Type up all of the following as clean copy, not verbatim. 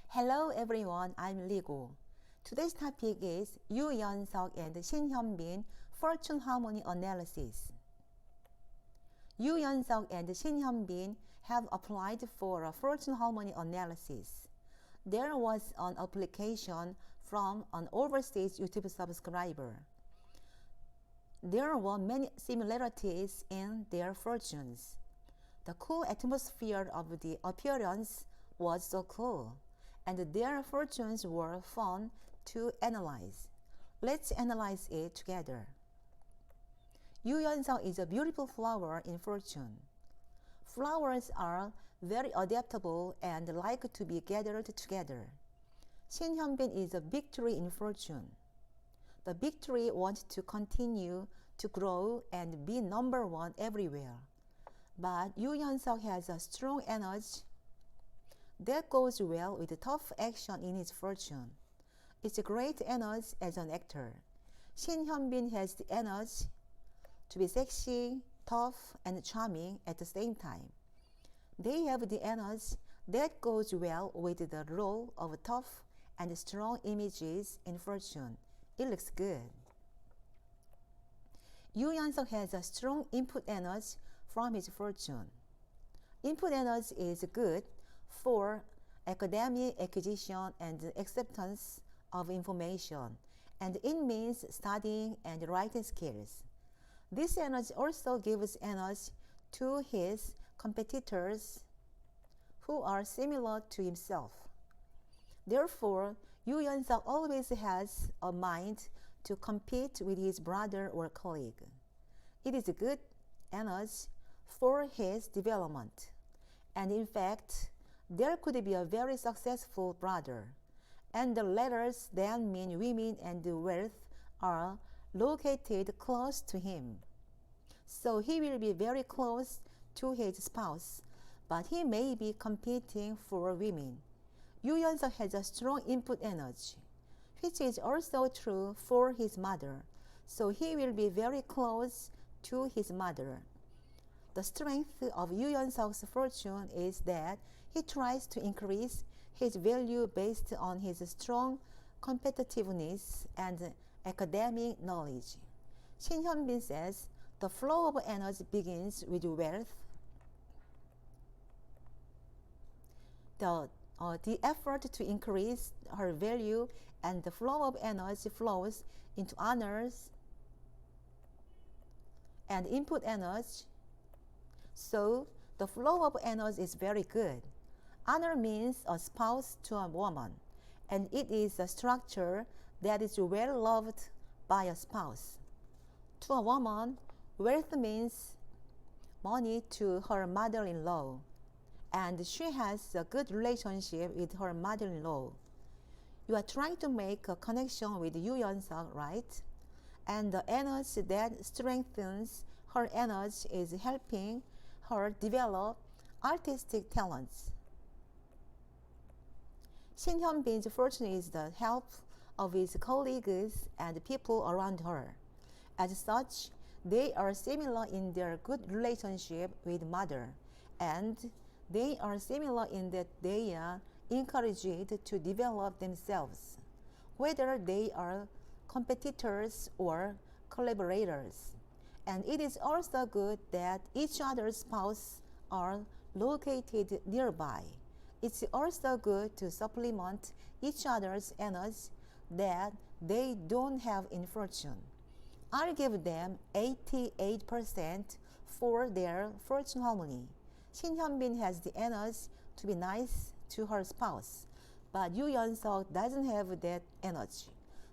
Hello everyone, I'm Ligo. Today's topic is Yoo Yeon-seok and Shin Hyun-bin fortune harmony analysis. Yoo Yeon-seok and Shin Hyun-bin have applied for a fortune harmony analysis. There was an application from an overseas YouTube subscriber. There were many similarities in their fortunes. The cool atmosphere of the appearance was so cool, and their fortunes were fun to analyze. Let's analyze it together. Yoo Yeon-seok is a beautiful flower in fortune. Flowers are very adaptable and like to be gathered together. Shin Hyun-bin is a big tree in fortune. The big tree wants to continue to grow and be number one everywhere. But Yoo Yeon-seok has a strong energy that goes well with tough action in his fortune. It's a great energy as an actor. Shin Hyun-bin has the energy to be sexy, tough, and charming at the same time. They have the energy that goes well with the role of tough and strong images in fortune. It looks good. Yoo Yeon-seok has a strong input energy from his fortune. Input energy is good for academic acquisition and acceptance of information, and it means studying and writing skills. This energy also gives energy to his competitors who are similar to himself. Therefore, Yoo Yeon-seok always has a mind to compete with his brother or colleague. It is a good energy for his development, and in fact, there could be a very successful brother, and the letters that mean women and wealth are located close to him. So he will be very close to his spouse, but he may be competing for women. Yoo Yeon-seok has a strong input energy, which is also true for his mother, so he will be very close to his mother. The strength of Yoo Yeon-seok's fortune is that he tries to increase his value based on his strong competitiveness and academic knowledge. Shin Hyun-bin says, the flow of energy begins with wealth. The effort to increase her value and the flow of energy flows into honors and input energy. So the flow of energy is very good. Honor means a spouse to a woman, and it is a structure that is well loved by a spouse. To a woman, wealth means money to her mother-in-law, and she has a good relationship with her mother-in-law. You are trying to make a connection with Yoo Yeon-seok, right? And the energy that strengthens her energy is helping her develop artistic talents. Shin Hyun-bin's fortune is the help of his colleagues and people around her. As such, they are similar in their good relationship with mother, and they are similar in that they are encouraged to develop themselves, whether they are competitors or collaborators. And it is also good that each other's spouse are located nearby. It's also good to supplement each other's energy that they don't have in fortune. I'll give them 88% for their fortune harmony. Shin Hyun-bin has the energy to be nice to her spouse, but Yoo Yeon-seok doesn't have that energy,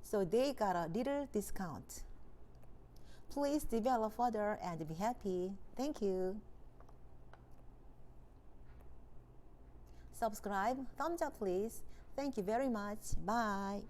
so they got a little discount. Please develop further and be happy. Thank you. Subscribe, thumbs up please. Thank you very much. Bye.